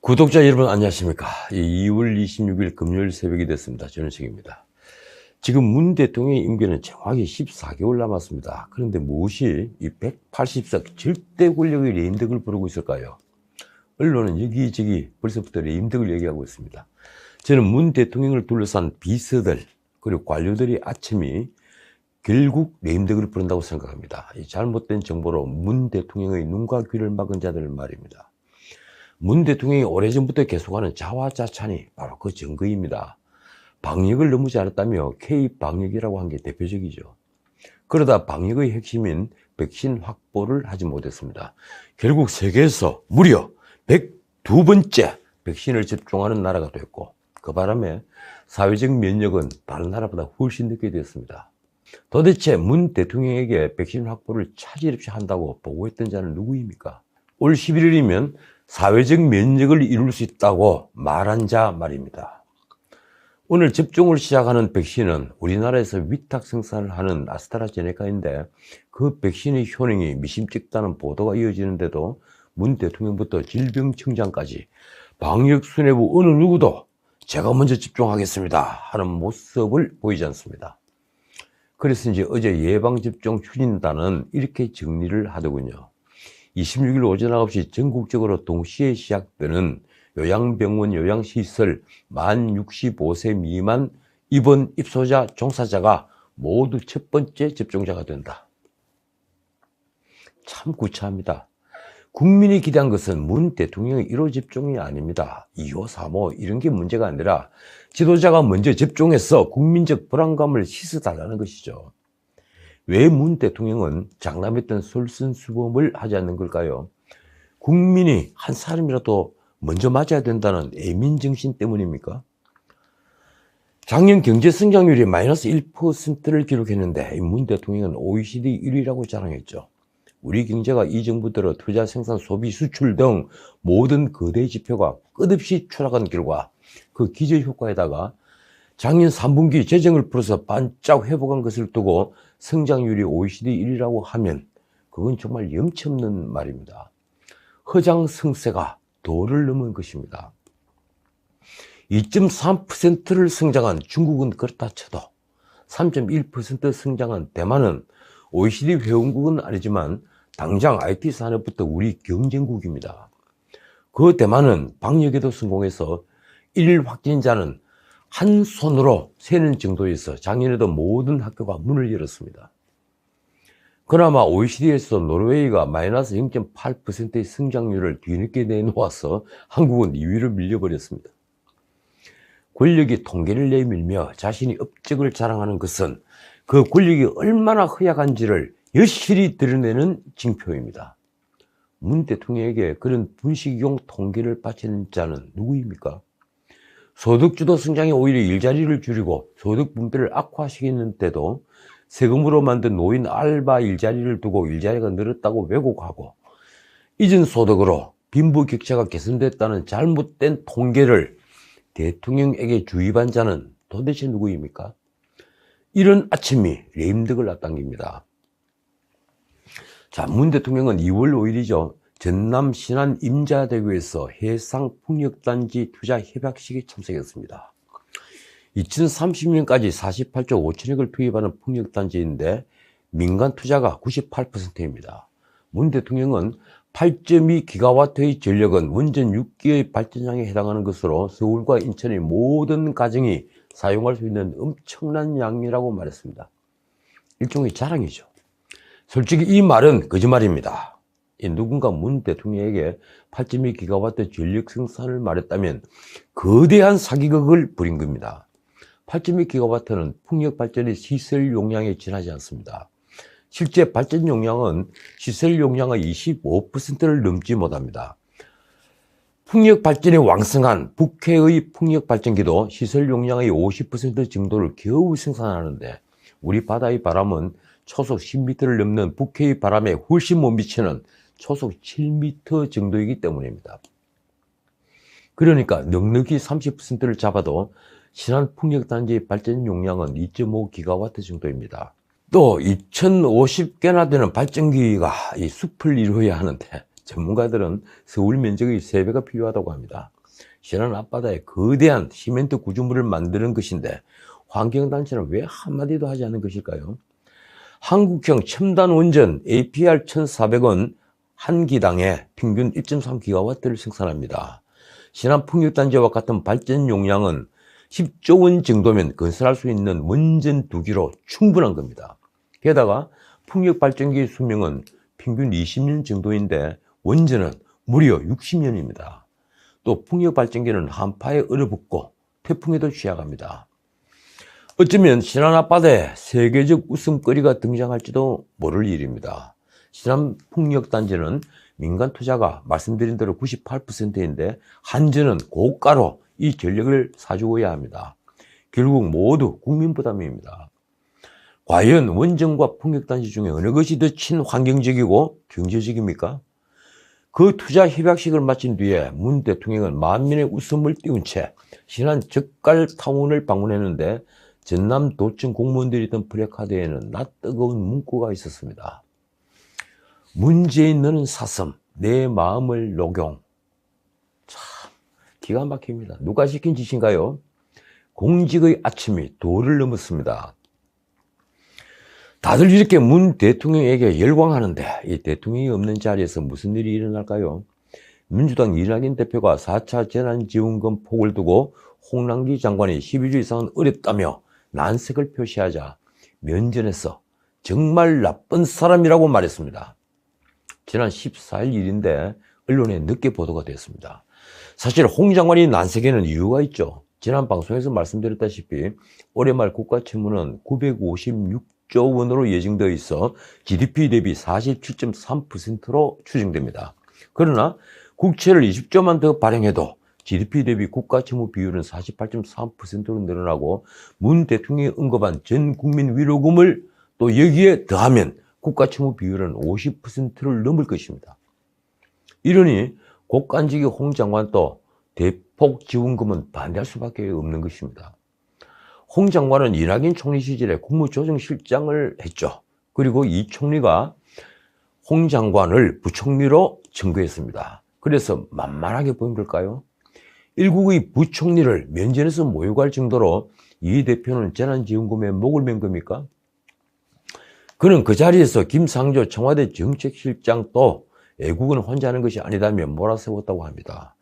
구독자 여러분 안녕하십니까. 2월 26일 금요일 새벽이 됐습니다. 전현식입니다. 지금 문 대통령의 임기는 정확히 14개월 남았습니다. 그런데 무엇이 이 180석 절대 권력의 레임덕을 부르고 있을까요? 언론은 여기저기 벌써부터 레임덕을 얘기하고 있습니다. 저는 문 대통령을 둘러싼 비서들 그리고 관료들의 아첨이 결국 레임덕을 부른다고 생각합니다. 이 잘못된 정보로 문 대통령의 눈과 귀를 막은 자들 말입니다. 문 대통령이 오래전부터 계속하는 자화자찬이 바로 그 증거입니다. 방역을 너무 잘했다며 K-방역이라고 한 게 대표적이죠. 그러다 방역의 핵심인 백신 확보를 하지 못했습니다. 결국 세계에서 무려 102번째 백신을 접종하는 나라가 됐고, 그 바람에 사회적 면역은 다른 나라보다 훨씬 늦게 되었습니다. 도대체 문 대통령에게 백신 확보를 차질 없이 한다고 보고했던 자는 누구입니까? 올 11월이면 사회적 면역을 이룰 수 있다고 말한 자 말입니다. 오늘 접종을 시작하는 백신은 우리나라에서 위탁 생산을 하는 아스트라제네카인데, 그 백신의 효능이 미심쩍다는 보도가 이어지는데도 문 대통령부터 질병청장까지 방역 수뇌부 어느 누구도 제가 먼저 접종하겠습니다 하는 모습을 보이지 않습니다. 그래서인지 어제 예방접종 추진단은 이렇게 정리를 하더군요. 26일 오전 9시 전국적으로 동시에 시작되는 요양병원 요양시설 만 65세 미만 입원 입소자 종사자가 모두 첫 번째 접종자가 된다. 참 구차합니다. 국민이 기대한 것은 문 대통령의 1호 접종이 아닙니다. 2호, 3호 이런 게 문제가 아니라 지도자가 먼저 접종해서 국민적 불안감을 씻어달라는 것이죠. 왜 문 대통령은 장담했던 솔선수범을 하지 않는 걸까요? 국민이 한 사람이라도 먼저 맞아야 된다는 애민정신 때문입니까? 작년 경제 성장률이 마이너스 1%를 기록했는데 문 대통령은 OECD 1위라고 자랑했죠. 우리 경제가 이 정부 들어 투자, 생산, 소비, 수출 등 모든 거대 지표가 끝없이 추락한 결과 그 기저효과에다가 작년 3분기 재정을 풀어서 반짝 회복한 것을 두고 성장률이 OECD 1위라고 하면 그건 정말 염치없는 말입니다. 허장성세가 도를 넘은 것입니다. 2.3%를 성장한 중국은 그렇다 쳐도 3.1% 성장한 대만은 OECD 회원국은 아니지만 당장 IT 산업부터 우리 경쟁국입니다. 그 대만은 방역에도 성공해서 1일 확진자는 한 손으로 세는 정도에서 작년에도 모든 학교가 문을 열었습니다. 그나마 OECD에서 노르웨이가 마이너스 0.8%의 성장률을 뒤늦게 내놓아서 한국은 2위로 밀려버렸습니다. 권력이 통계를 내밀며 자신이 업적을 자랑하는 것은 그 권력이 얼마나 허약한지를 여실히 드러내는 징표입니다. 문 대통령에게 그런 분식용 통계를 바치는 자는 누구입니까? 소득주도 성장이 오히려 일자리를 줄이고 소득 분배를 악화시키는데도 세금으로 만든 노인 알바 일자리를 두고 일자리가 늘었다고 왜곡하고, 이전 소득으로 빈부격차가 개선됐다는 잘못된 통계를 대통령에게 주입한 자는 도대체 누구입니까? 이런 아침이 레임덕을 앞당깁니다. 자, 문 대통령은 2월 5일이죠. 전남 신안 임자대교에서 해상풍력단지 투자 협약식에 참석했습니다. 2030년까지 48조 5천억을 투입하는 풍력단지인데 민간 투자가 98%입니다. 문 대통령은 8.2기가와트의 전력은 원전 6기의 발전량에 해당하는 것으로 서울과 인천의 모든 가정이 사용할 수 있는 엄청난 양이라고 말했습니다. 일종의 자랑이죠. 솔직히 이 말은 거짓말입니다. 누군가 문 대통령에게 8.2기가와트 전력 생산을 말했다면 거대한 사기극을 부린 겁니다. 8.2기가와트는 풍력 발전의 시설 용량에 지나지 않습니다. 실제 발전 용량은 시설 용량의 25%를 넘지 못합니다. 풍력 발전이 왕성한 북해의 풍력 발전기도 시설 용량의 50% 정도를 겨우 생산하는데, 우리 바다의 바람은 초속 10m를 넘는 북해의 바람에 훨씬 못 미치는 초속 7m 정도이기 때문입니다. 그러니까 넉넉히 30%를 잡아도 신안 풍력단지의 발전 용량은 2.5기가와트 정도입니다. 또 2050개나 되는 발전기가 이 숲을 이루어야 하는데 전문가들은 서울 면적의 3배가 필요하다고 합니다. 신안 앞바다에 거대한 시멘트 구조물을 만드는 것인데 환경단체는 왜 한마디도 하지 않는 것일까요? 한국형 첨단 원전 APR 1,400원 한 기당에 평균 1.3기가와트를 생산합니다. 신안 풍력단지와 같은 발전 용량은 10조 원 정도면 건설할 수 있는 원전 2기로 충분한 겁니다. 게다가 풍력발전기의 수명은 평균 20년 정도인데 원전은 무려 60년입니다. 또 풍력발전기는 한파에 얼어붙고 태풍에도 취약합니다. 어쩌면 신안 앞바다에 세계적 웃음거리가 등장할지도 모를 일입니다. 신안 풍력단지는 민간 투자가 말씀드린 대로 98%인데 한전은 고가로 이 전력을 사주어야 합니다. 결국 모두 국민 부담입니다. 과연 원전과 풍력단지 중에 어느 것이 더 친환경적이고 경제적입니까? 그 투자 협약식을 마친 뒤에 문 대통령은 만민의 웃음을 띄운 채 신안 젓갈타운을 방문했는데 전남도청 공무원들이 던 프래카드에는 낯뜨거운 문구가 있었습니다. 문재인 너는 사슴, 내 마음을 녹용. 참 기가 막힙니다. 누가 시킨 짓인가요? 공직의 아침이 도를 넘었습니다. 다들 이렇게 문 대통령에게 열광하는데 이 대통령이 없는 자리에서 무슨 일이 일어날까요? 민주당 이낙연 대표가 4차 재난지원금 폭을 두고 홍남기 장관이 12주 이상은 어렵다며 난색을 표시하자 면전에서 정말 나쁜 사람이라고 말했습니다. 지난 14일 일인데 언론에 늦게 보도가 됐습니다. 사실 홍 장관이 난색에는 이유가 있죠. 지난 방송에서 말씀드렸다시피 올해 말 국가채무는 956조 원으로 예정되어 있어 GDP 대비 47.3%로 추정됩니다. 그러나 국채를 20조만 더 발행해도 GDP 대비 국가채무 비율은 48.3%로 늘어나고 문 대통령이 언급한 전 국민 위로금을 또 여기에 더하면 국가채무 비율은 50%를 넘을 것입니다. 이러니 국간직의 홍 장관도 대폭 지원금은 반대할 수밖에 없는 것입니다. 홍 장관은 이낙연 총리 시절에 국무조정실장을 했죠. 그리고 이 총리가 홍 장관을 부총리로 청구했습니다. 그래서 만만하게 보인 걸까요? 일국의 부총리를 면전에서 모욕할 정도로 이 대표는 재난지원금에 목을 맨 겁니까? 그는 그 자리에서 김상조 청와대 정책실장도 애국은 혼자 하는 것이 아니다며 몰아세웠다고 합니다.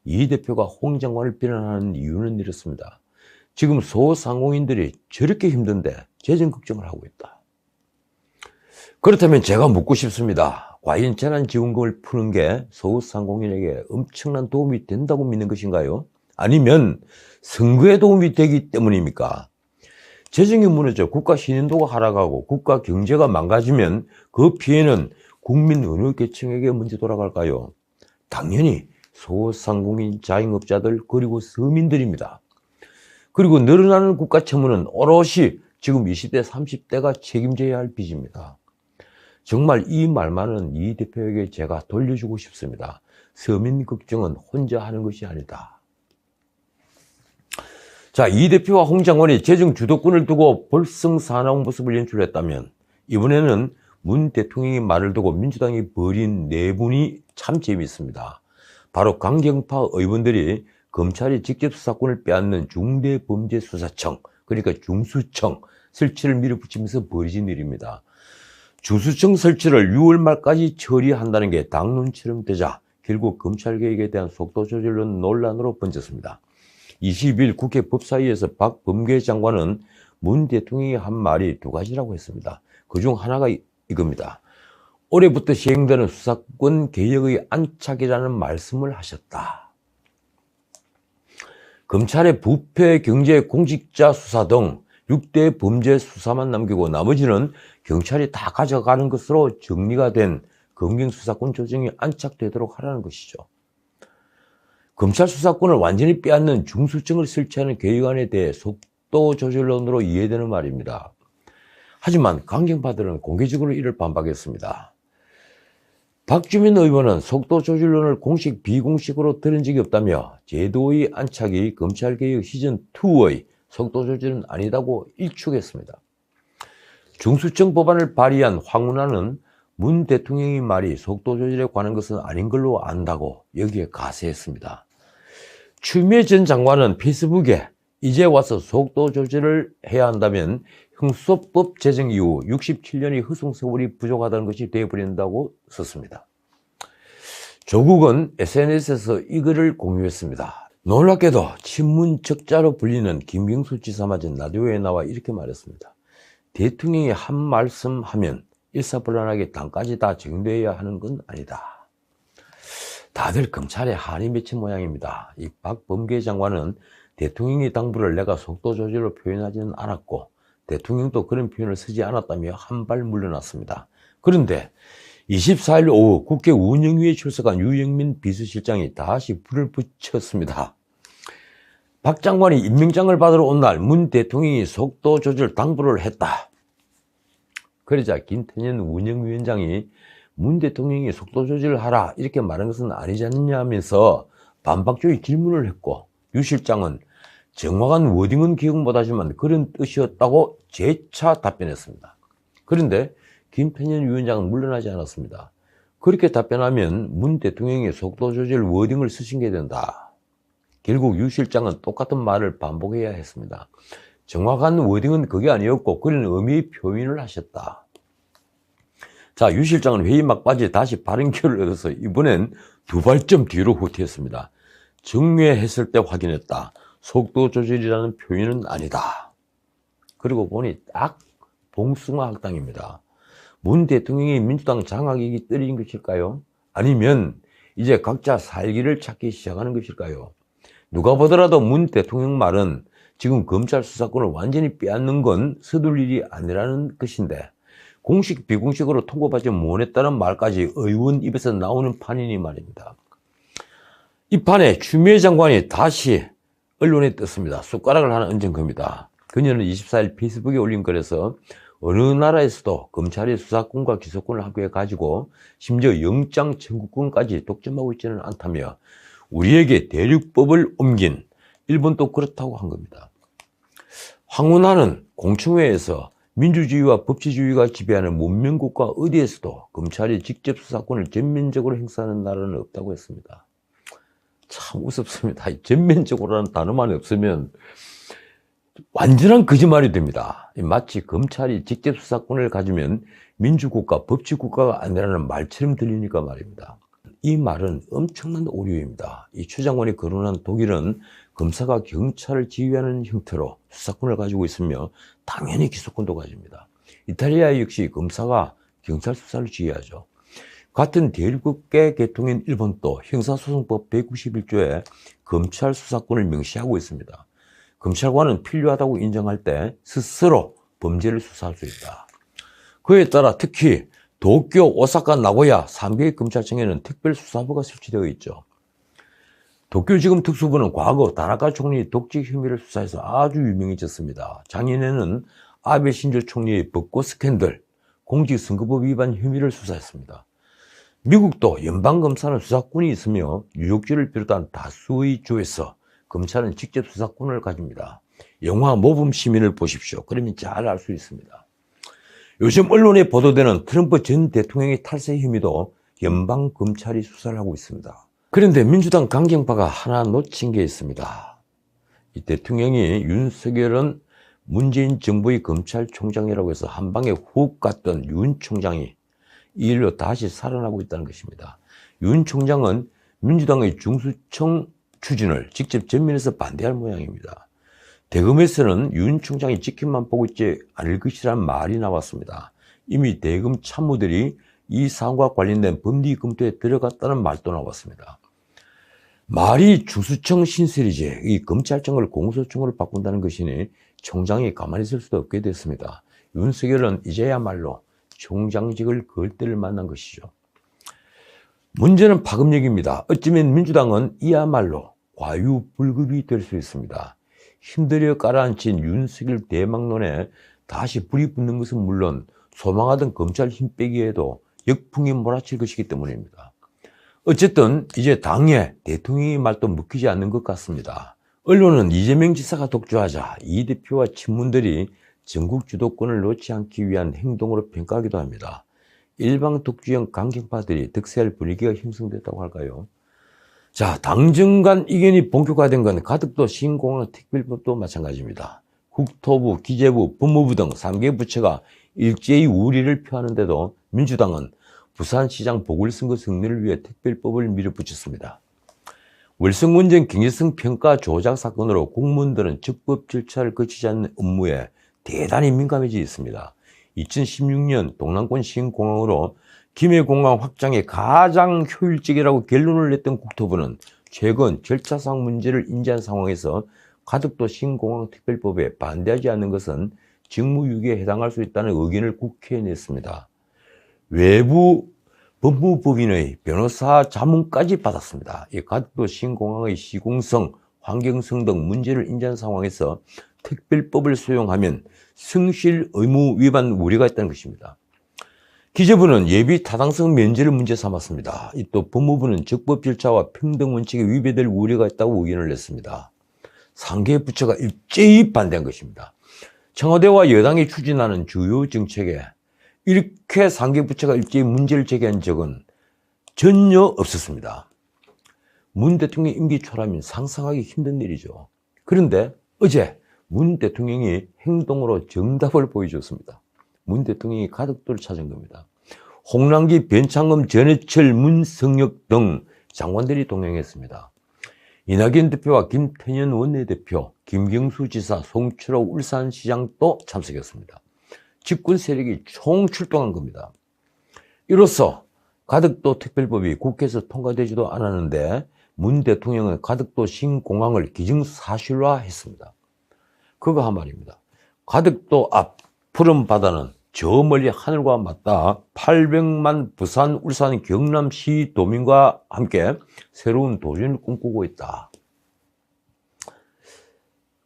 이 대표가 홍 장관을 비난하는 이유는 이렇습니다. 지금 소상공인들이 저렇게 힘든데 재정 걱정을 하고 있다. 그렇다면 제가 묻고 싶습니다. 과연 재난지원금을 푸는 게 소상공인에게 엄청난 도움이 된다고 믿는 것인가요? 아니면 선거에 도움이 되기 때문입니까? 재정이 무너져 국가 신인도가 하락하고 국가 경제가 망가지면 그 피해는 국민 어느 계층에게 먼저 돌아갈까요? 당연히 소상공인, 자영업자들 그리고 서민들입니다. 그리고 늘어나는 국가 채무는 오롯이 지금 20대, 30대가 책임져야 할 빚입니다. 정말 이 말만은 이 대표에게 제가 돌려주고 싶습니다. 서민 걱정은 혼자 하는 것이 아니다. 자, 이 대표와 홍 장관이 재정 주도권을 두고 볼썽사나운 모습을 연출했다면 이번에는 문 대통령의 말을 두고 민주당이 벌인 내분이 참 재미있습니다. 바로 강경파 의원들이 검찰이 직접 수사권을 빼앗는 중대범죄수사청, 그러니까 중수청 설치를 밀어붙이면서 벌어진 일입니다. 중수청 설치를 6월 말까지 처리한다는 게 당론처럼 되자 결국 검찰개혁에 대한 속도조절론 논란으로 번졌습니다. 20일 국회 법사위에서 박범계 장관은 문 대통령이 한 말이 두 가지라고 했습니다. 그중 하나가 이겁니다. 올해부터 시행되는 수사권 개혁의 안착이라는 말씀을 하셨다. 검찰의 부패, 경제, 공직자 수사 등 6대 범죄 수사만 남기고 나머지는 경찰이 다 가져가는 것으로 정리가 된 검경 수사권 조정이 안착되도록 하라는 것이죠. 검찰 수사권을 완전히 빼앗는 중수청을 설치하는 개혁안에 대해 속도 조절론으로 이해되는 말입니다. 하지만 강경파들은 공개적으로 이를 반박했습니다. 박주민 의원은 속도 조절론을 공식 비공식으로 들은 적이 없다며 제도의 안착이 검찰개혁 시즌2의 속도 조절은 아니다고 일축했습니다. 중수청 법안을 발의한 황운하는 문 대통령의 말이 속도 조절에 관한 것은 아닌 걸로 안다고 여기에 가세했습니다. 추미애 전 장관은 페이스북에 이제 와서 속도 조절을 해야 한다면 형소법 제정 이후 67년의 흐송 세월이 부족하다는 것이 되어버린다고 썼습니다. 조국은 SNS에서 이 글을 공유했습니다. 놀랍게도 친문적자로 불리는 김경수 지사마저 라디오에 나와 이렇게 말했습니다. 대통령이 한 말씀 하면 일사불란하게 당까지 다 적용되어야 하는 건 아니다. 다들 검찰에 한이 맺힌 모양입니다. 이 박범계 장관은 대통령이 당부를 내가 속도 조절로 표현하지는 않았고 대통령도 그런 표현을 쓰지 않았다며 한 발 물러났습니다. 그런데 24일 오후 국회 운영위에 출석한 유영민 비서실장이 다시 불을 붙였습니다. 박 장관이 임명장을 받으러 온 날 문 대통령이 속도 조절 당부를 했다. 그러자 김태년 운영위원장이 문 대통령이 속도 조절을 하라 이렇게 말한 것은 아니지 않느냐 하면서 반박적인 질문을 했고 유 실장은 정확한 워딩은 기억 못하지만 그런 뜻이었다고 재차 답변했습니다. 그런데 김태년 위원장은 물러나지 않았습니다. 그렇게 답변하면 문 대통령이 속도 조절 워딩을 쓰신 게 된다. 결국 유 실장은 똑같은 말을 반복해야 했습니다. 정확한 워딩은 그게 아니었고 그런 의미의 표현을 하셨다. 자, 유 실장은 회의 막바지에 다시 발언 기회를 얻어서 이번엔 두 발점 뒤로 후퇴했습니다. 정례했을 때 확인했다. 속도 조절이라는 표현은 아니다. 그리고 보니 딱 봉숭아 학당입니다. 문 대통령이 민주당 장악이기 떨어진 것일까요? 아니면 이제 각자 살기를 찾기 시작하는 것일까요? 누가 보더라도 문 대통령 말은 지금 검찰 수사권을 완전히 빼앗는 건 서둘 일이 아니라는 것인데 공식 비공식으로 통보받지 못했다는 말까지 의원 입에서 나오는 판이니 말입니다. 이 판에 추미애 장관이 다시 언론에 떴습니다. 숟가락을 하나 얹은 겁니다. 그녀는 24일 페이스북에 올린 글에서 어느 나라에서도 검찰의 수사권과 기소권을 함께 가지고 심지어 영장 청구권까지 독점하고 있지는 않다며 우리에게 대륙법을 옮긴 일본도 그렇다고 한 겁니다. 황운하는 공청회에서 민주주의와 법치주의가 지배하는 문명국가 어디에서도 검찰이 직접 수사권을 전면적으로 행사하는 나라는 없다고 했습니다. 참 우습습니다. 전면적으로라는 단어만 없으면 완전한 거짓말이 됩니다. 마치 검찰이 직접 수사권을 가지면 민주국가, 법치국가가 아니라는 말처럼 들리니까 말입니다. 이 말은 엄청난 오류입니다. 이 추 장관이 거론한 독일은 검사가 경찰을 지휘하는 형태로 수사권을 가지고 있으며 당연히 기소권도 가집니다. 이탈리아 역시 검사가 경찰 수사를 지휘하죠. 같은 대륙계 계통인 일본도 형사소송법 191조에 검찰 수사권을 명시하고 있습니다. 검찰관은 필요하다고 인정할 때 스스로 범죄를 수사할 수 있다. 그에 따라 특히 도쿄, 오사카, 나고야 3개의 검찰청에는 특별수사부가 설치되어 있죠. 도쿄지검 특수부는 과거 다나카 총리 독직 혐의를 수사해서 아주 유명해졌습니다. 작년에는 아베 신조 총리의 벚꽃 스캔들, 공직선거법 위반 혐의를 수사했습니다. 미국도 연방검사는 수사권이 있으며 뉴욕주를 비롯한 다수의 주에서 검찰은 직접 수사권을 가집니다. 영화 모범 시민을 보십시오. 그러면 잘 알 수 있습니다. 요즘 언론에 보도되는 트럼프 전 대통령의 탈세 혐의도 연방검찰이 수사를 하고 있습니다. 그런데 민주당 강경파가 하나 놓친 게 있습니다. 이 대통령이 윤석열은 문재인 정부의 검찰총장이라고 해서 한 방에 훅 갔던 윤 총장이 이 일로 다시 살아나고 있다는 것입니다. 윤 총장은 민주당의 중수청 추진을 직접 전면에서 반대할 모양입니다. 대검에서는 윤 총장이 지켜만 보고 있지 않을 것이라는 말이 나왔습니다. 이미 대검 참모들이 이 사안과 관련된 법리 검토에 들어갔다는 말도 나왔습니다. 말이 중수청 신설이지 이 검찰청을 공소청으로 바꾼다는 것이니 총장이 가만히 있을 수도 없게 됐습니다. 윤석열은 이제야말로 총장직을 걸 때를 만난 것이죠. 문제는 파급력입니다. 어쩌면 민주당은 이야말로 과유불급이 될 수 있습니다. 힘들여 깔아앉힌 윤석열 대망론에 다시 불이 붙는 것은 물론 소망하던 검찰 힘 빼기에도 역풍이 몰아칠 것이기 때문입니다. 어쨌든 이제 당에 대통령의 말도 먹히지 않는 것 같습니다. 언론은 이재명 지사가 독주하자 이 대표와 친문들이 전국 주도권을 놓지 않기 위한 행동으로 평가하기도 합니다. 일방 독주형 강경파들이 득세할 분위기가 형성됐다고 할까요? 자, 당정 간 이견이 본격화된 건 가덕도 신공항 특별법도 마찬가지입니다. 국토부, 기재부, 법무부 등 3개 부처가 일제히 우리를 표하는데도 민주당은 부산시장 보궐선거 승리를 위해 특별법을 밀어붙였습니다. 월성원전 경제성 평가 조작 사건으로 공무원들은 적법 절차를 거치지 않는 업무에 대단히 민감해져 있습니다. 2016년 동남권 신공항으로 김해공항 확장에 가장 효율적이라고 결론을 냈던 국토부는 최근 절차상 문제를 인지한 상황에서 가덕도 신공항 특별법에 반대하지 않는 것은 직무유기에 해당할 수 있다는 의견을 국회에 냈습니다. 외부 법무법인의 변호사 자문까지 받았습니다. 이 가덕도 신공항의 시공성, 환경성 등 문제를 인지한 상황에서 특별법을 수용하면 성실 의무 위반 우려가 있다는 것입니다. 기재부는 예비 타당성 면제를 문제 삼았습니다. 또 법무부는 적법 절차와 평등 원칙에 위배될 우려가 있다고 의견을 냈습니다. 3개 부처가 일제히 반대한 것입니다. 청와대와 여당이 추진하는 주요 정책에 이렇게 3개 부처가 일제히 문제를 제기한 적은 전혀 없었습니다. 문 대통령 임기 초라면 상상하기 힘든 일이죠. 그런데 어제 문 대통령이 행동으로 정답을 보여줬습니다. 문 대통령이 가덕도를 찾은 겁니다. 홍남기, 변창흠, 전해철, 문성혁 등 장관들이 동행했습니다. 이낙연 대표와 김태년 원내대표, 김경수 지사, 송철호 울산시장도 참석했습니다. 집권 세력이 총출동한 겁니다. 이로써 가덕도 특별법이 국회에서 통과되지도 않았는데 문 대통령은 가덕도 신공항을 기정사실화했습니다. 그거 한 말입니다. 가덕도 앞 푸른 바다는 저 멀리 하늘과 맞닿아 800만 부산, 울산, 경남시 도민과 함께 새로운 도전을 꿈꾸고 있다.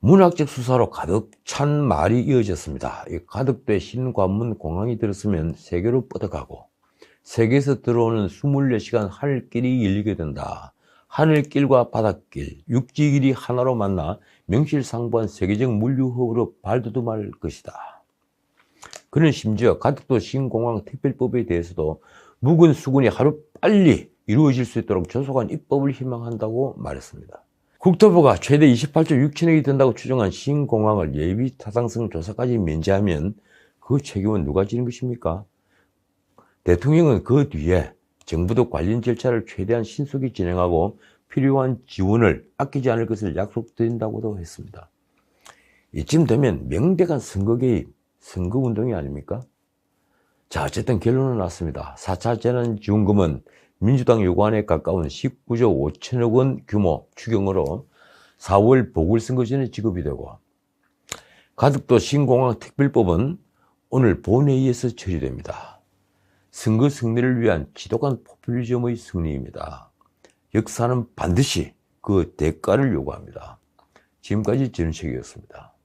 문학적 수사로 가득 찬 말이 이어졌습니다. 이 가덕도에 신관문 공항이 들었으면 세계로 뻗어가고 세계에서 들어오는 24시간 하늘길이 열리게 된다. 하늘길과 바닷길, 육지길이 하나로 만나 명실상부한 세계적 물류허브로 발돋움할 것이다. 그는 심지어 가덕도 신공항 특별법에 대해서도 묵은 수군이 하루 빨리 이루어질 수 있도록 조속한 입법을 희망한다고 말했습니다. 국토부가 최대 28조 6천억이 든다고 추정한 신공항을 예비 타당성 조사까지 면제하면 그 책임은 누가 지는 것입니까? 대통령은 그 뒤에 정부도 관련 절차를 최대한 신속히 진행하고 필요한 지원을 아끼지 않을 것을 약속드린다고도 했습니다. 이쯤 되면 명백한 선거 개입, 선거운동이 아닙니까? 자, 어쨌든 결론은 났습니다. 4차 재난지원금은 민주당 요구안에 가까운 19조 5천억 원 규모 추경으로 4월 보궐선거 전에 지급이 되고 가덕도 신공항 특별법은 오늘 본회의에서 처리됩니다. 선거 승리를 위한 지독한 포퓰리즘의 승리입니다. 역사는 반드시 그 대가를 요구합니다. 지금까지 전우책이었습니다.